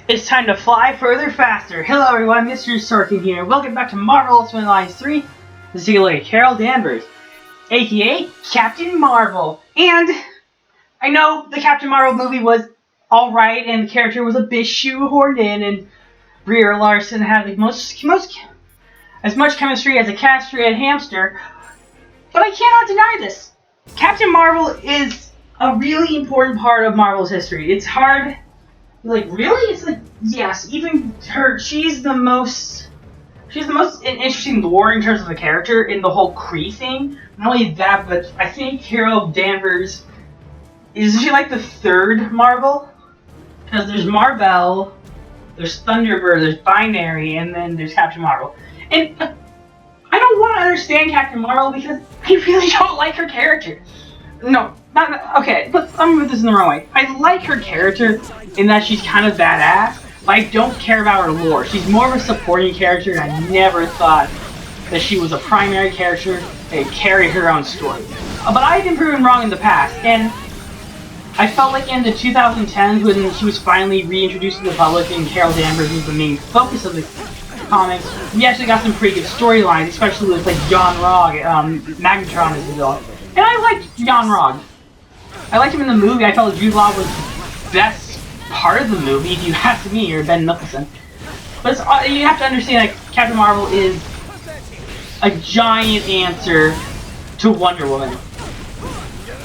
It's time to fly further faster. Hello everyone, Mr. Sorkin here. Welcome back to Marvel Ultimate Alliance 3. This is Carol Danvers, aka Captain Marvel. And I know the Captain Marvel movie was alright and the character was a bit shoehorned in, and Brie Larson had as much chemistry as a castrated hamster. But I cannot deny this. Captain Marvel is a really important part of Marvel's history. It's hard. Like, really? It's like, yes, even her, she's the most interesting lore in terms of the character in the whole Kree thing. Not only that, but I think Carol Danvers, is she like the third Marvel? Because there's Marvel, there's Thunderbird, there's Binary, and then there's Captain Marvel. And I don't want to understand Captain Marvel because I really don't like her character. No, okay, I'm gonna put this in the wrong way. I like her character in that she's kind of badass, but I don't care about her lore. She's more of a supporting character, and I never thought that she was a primary character that carried her own story. But I've been proven wrong in the past, and I felt like in the 2010s when she was finally reintroduced to the public and Carol Danvers was the main focus of the comics, we actually got some pretty good storylines, especially with like Yon-Rogg, Magnetron as the villain. And I liked Yon-Rogg. I liked him in the movie. I felt Jude Law was the best part of the movie, if you ask me, or Ben Nicholson. But you have to understand that Captain Marvel is a giant answer to Wonder Woman.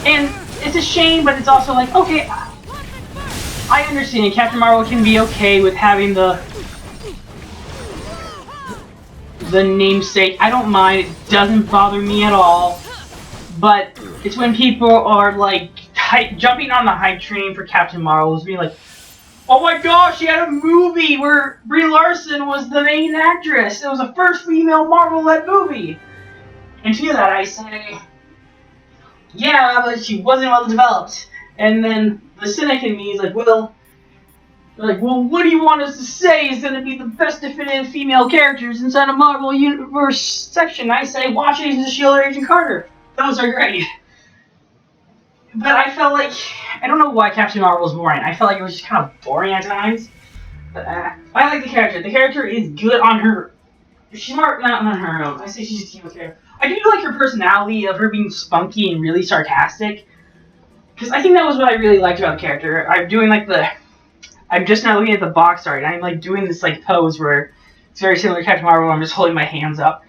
And it's a shame, but it's also like, okay, I understand Captain Marvel can be okay with having the namesake. I don't mind. It doesn't bother me at all. But it's when people are like jumping on the hype train for Captain Marvel, being like, "Oh my gosh, she had a movie where Brie Larson was the main actress. It was the first female Marvel-led movie." And to that, I say, "Yeah, but she wasn't well developed." And then the cynic in me is like, "Well, what do you want us to say is going to be the best definitive female characters inside a Marvel Universe section?" I say, watch Agents of S.H.I.E.L.D. or Agent Carter. Those are great. But I felt like, I don't know why Captain Marvel was boring. I felt like it was just kind of boring at times. But I like the character. The character is good on her. She's not on her own. I say she's a team character. I do like her personality of her being spunky and really sarcastic. Because I think that was what I really liked about the character. I'm just now looking at the box art. I'm like doing this like pose where it's very similar to Captain Marvel. I'm just holding my hands up.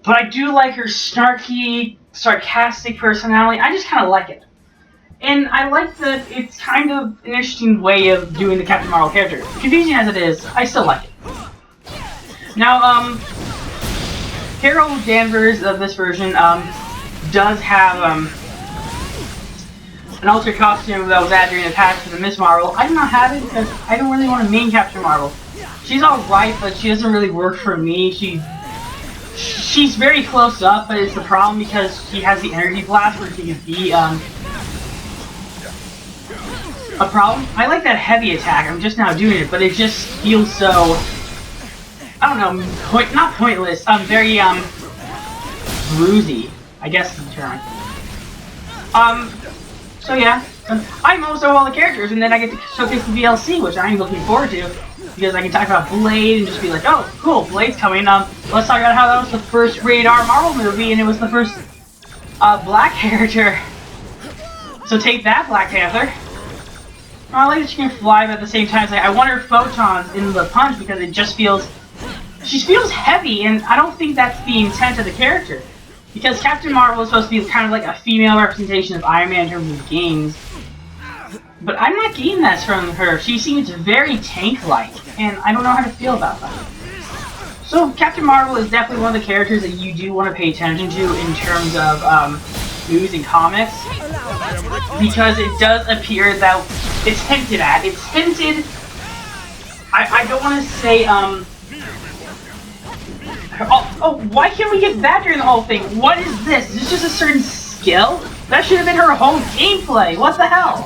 But I do like her snarky, sarcastic personality. I just kind of like it. And I like that it's kind of an interesting way of doing the Captain Marvel character. Confusing as it is, I still like it. Now, Carol Danvers of this version does have an altered costume that was added during the patch for the Ms. Marvel. I do not have it because I don't really want to main Captain Marvel. She's alright, but she doesn't really work for me. She's very close up, but it's the problem because she has the energy blast where she can be a problem. I like that heavy attack. I'm just now doing it, but it just feels so, I don't know, not pointless. Very bruisey, I guess is the term. So yeah, I also all the characters, and then I get to showcase the VLC, which I'm looking forward to, because I can talk about Blade and just be like, oh, cool, Blade's coming. Let's talk about how that was the first rated R Marvel movie, and it was the first black character. So take that, Black Panther. I like that she can fly, but at the same time, it's like, I want her photons in the punch because it just feels, she feels heavy, and I don't think that's the intent of the character. Because Captain Marvel is supposed to be kind of like a female representation of Iron Man in terms of games. But I'm not getting that from her. She seems very tank-like, and I don't know how to feel about that. So Captain Marvel is definitely one of the characters that you do want to pay attention to in terms of news and comics. Because it does appear that it's hinted at. It's hinted... I don't want to say, Oh, why can't we get that during the whole thing? What is this? Is this just a certain skill? That should have been her whole gameplay. What the hell?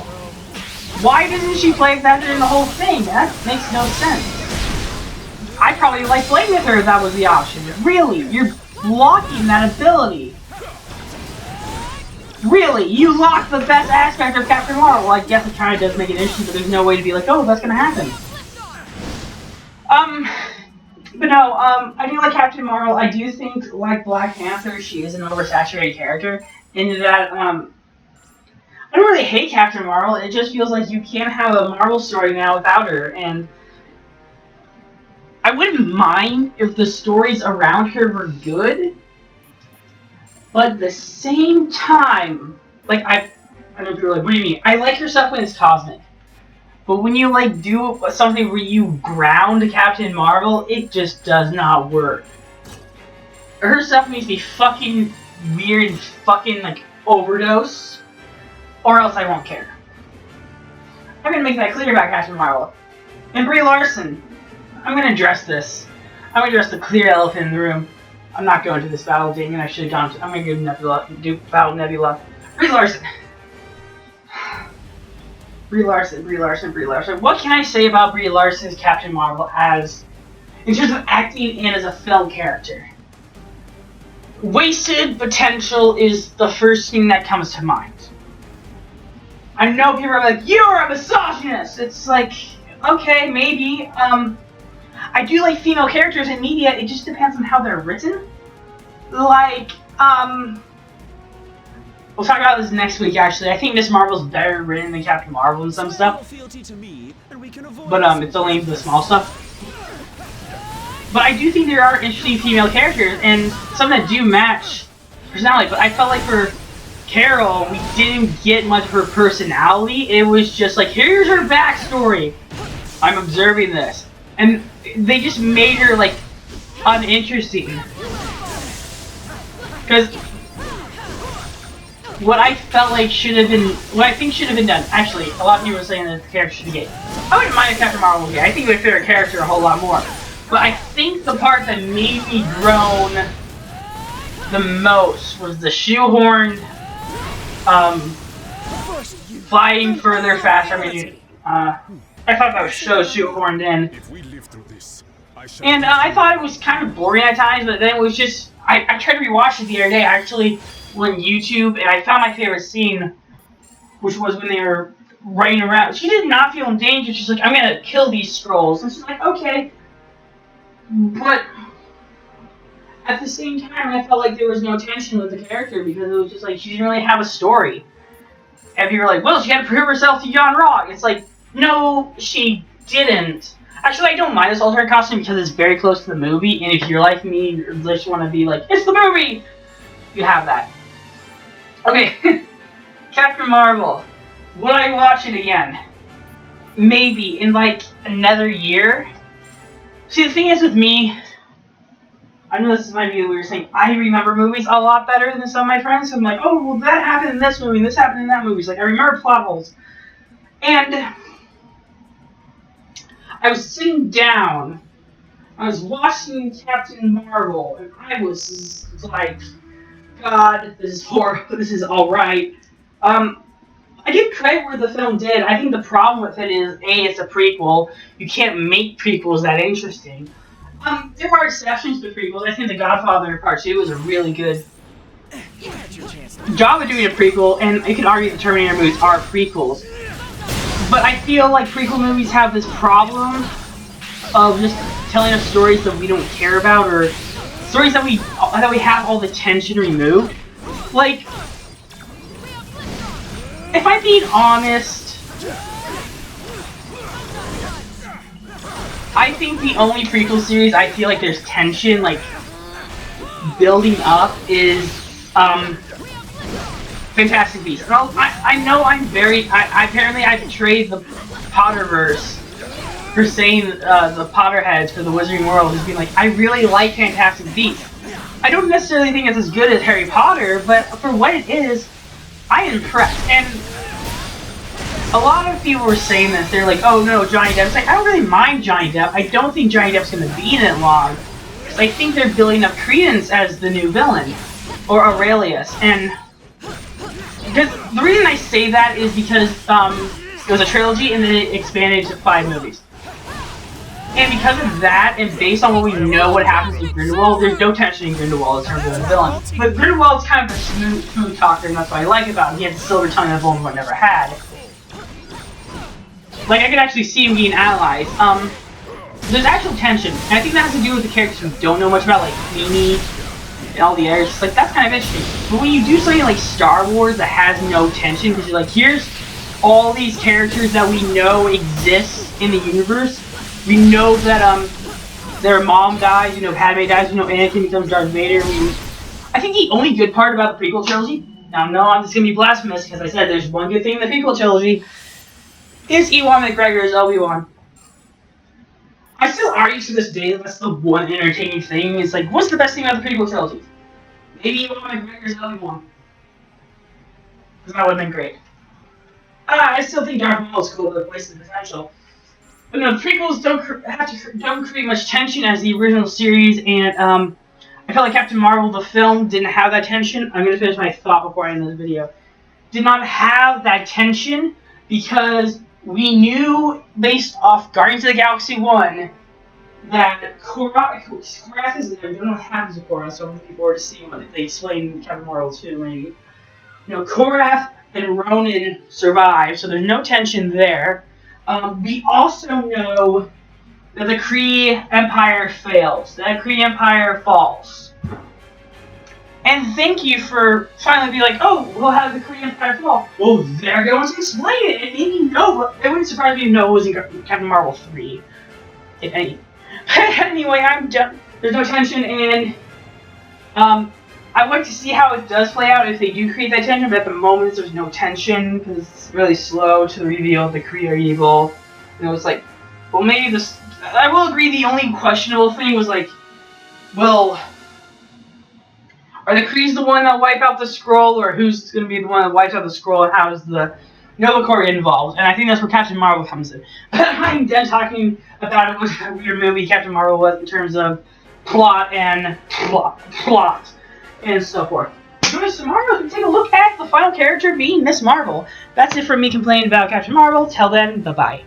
Why doesn't she play that during the whole thing? That makes no sense. I'd probably like playing with her if that was the option. Really? You're blocking that ability. Really? You lock the best aspect of Captain Marvel. Well, I guess it kind of does make it interesting, but there's no way to be like, oh, that's going to happen. But no, I do like Captain Marvel. I do think, like Black Panther, she is an oversaturated character. In that, I don't really hate Captain Marvel. It just feels like you can't have a Marvel story now without her. And I wouldn't mind if the stories around her were good. But at the same time, like, I don't know if you're like, what do you mean? I like her stuff when it's cosmic. But when you, like, do something where you ground Captain Marvel, it just does not work. Her stuff needs to be fucking weird, fucking, like, overdose. Or else I won't care. I'm gonna make that clear about Captain Marvel. And Brie Larson, I'm gonna address this. I'm gonna address the clear elephant in the room. I'm not going to this battle thing, and I should have gone to. I'm gonna do Battle Nebula. Brie Larson. Brie Larson. What can I say about Brie Larson's Captain Marvel as, in terms of acting and as a film character? Wasted potential is the first thing that comes to mind. I know people are like, you're a misogynist! It's like, okay, maybe. I do like female characters in media, it just depends on how they're written. Like, we'll talk about this next week, actually. I think Miss Marvel's better written than Captain Marvel and some stuff. But, it's only the small stuff. But I do think there are interesting female characters, and some that do match personality. But I felt like for Carol, we didn't get much of her personality. It was just like, here's her backstory. I'm observing this. And they just made her, like, uninteresting. Because what I felt like should have been, what I think should have been done, actually, a lot of people are saying that the character should be gay. I wouldn't mind if Captain Marvel was gay. I think it would fit her character a whole lot more. But I think the part that made me groan the most was the shoehorned, flying further, faster. I mean, I thought that was so shoehorned in. And I thought it was kind of boring at times, but then it was just, I tried to rewatch it the other day. I actually went on YouTube, and I found my favorite scene, which was when they were running around. She did not feel in danger. She's like, I'm gonna kill these Skrulls. And she's like, okay. But at the same time, I felt like there was no tension with the character because it was just like, she didn't really have a story. And people were like, well, she had to prove herself to Jan Rock. It's like, no, she didn't. Actually, I don't mind this alternate costume because it's very close to the movie, and if you're like me, you just want to be like, it's the movie! You have that. Okay, Captain Marvel. Would I watch it again? Maybe, in like another year. See, the thing is with me, I know this might be a weird thing, I remember movies a lot better than some of my friends, so I'm like, oh, well that happened in this movie, and this happened in that movie. It's like, I remember plot holes. And I was sitting down, I was watching Captain Marvel, and I was like, God, this is horrible, this is alright. I give credit where the film did. I think the problem with it is, A, it's a prequel. You can't make prequels that interesting. There are exceptions to prequels. I think The Godfather Part 2 was a really good job of doing a prequel, and you can argue the Terminator movies are prequels. But I feel like prequel movies have this problem of just telling us stories that we don't care about, or stories that we have all the tension removed. Like, if I'm being honest, I think the only prequel series I feel like there's tension, like, building up is, Fantastic Beasts. And I know I'm very, apparently I betrayed the Potterverse for saying, the Potterheads for the Wizarding World as being like, I really like Fantastic Beasts. I don't necessarily think it's as good as Harry Potter, but for what it is, I'm impressed. And a lot of people were saying this. They're like, oh no, Johnny Depp. It's like, I don't really mind Johnny Depp. I don't think Johnny Depp's going to be in it long. I think they're building up Credence as the new villain. Or Aurelius. And the reason I say that is because it was a trilogy and then it expanded to 5 movies. And because of that, and based on what we know what happens in Grindelwald, there's no tension in Grindelwald in terms of the villain. But Grindelwald's kind of a smooth talker, and that's what I like about him. He has the silver tongue that Voldemort never had. Like, I could actually see him being analyzed. there's actual tension. And I think that has to do with the characters we don't know much about, like Mimi and all the others. Like, that's kind of interesting. But when you do something like Star Wars that has no tension, because you're like, here's all these characters that we know exist in the universe. We know that their mom dies, you know, Padme dies, you know, Anakin becomes Darth Vader. I think the only good part about the prequel trilogy, now no, I'm just gonna be blasphemous because I said there's one good thing in the prequel trilogy, is Ewan McGregor as Obi-Wan. I still argue to this day that that's the one entertaining thing. It's like, what's the best thing about the prequel trilogy? Maybe Ewan McGregor as Obi-Wan. Because that would have been great. I still think Darth Maul is cool, but wasted potential. But no, the prequels don't create much tension as the original series, and I felt like Captain Marvel, the film, didn't have that tension. I'm going to finish my thought before I end this video. Did not have that tension because we knew, based off Guardians of the Galaxy 1, that Korath is there. We don't know what happens to Korath, so I'm looking forward to seeing what they explain in Captain Marvel 2, maybe. You know, Korath and Ronan survive, so there's no tension there. We also know that the Kree Empire fails. That Kree Empire falls. And thank you for finally being like, oh, we'll have the Kree Empire fall. Well, they're going to explain it. And maybe no, but it wouldn't surprise me if no was in Captain Marvel 3. If any. But anyway, I'm done. There's no tension, and I'd like to see how it does play out if they do create that tension, but at the moment there's no tension because it's really slow to reveal the Kree are evil. You know, it's like, well, maybe this. I will agree. The only questionable thing was like, well, are the Krees the one that wipe out the scroll, or who's going to be the one that wipes out the scroll, and how is the Nova Corps involved? And I think that's where Captain Marvel comes in. But I'm done talking about it. What a weird movie Captain Marvel was in terms of plot and so forth. Join us tomorrow and take a look at the final character being Miss Marvel. That's it from me complaining about Captain Marvel. Till then, bye-bye.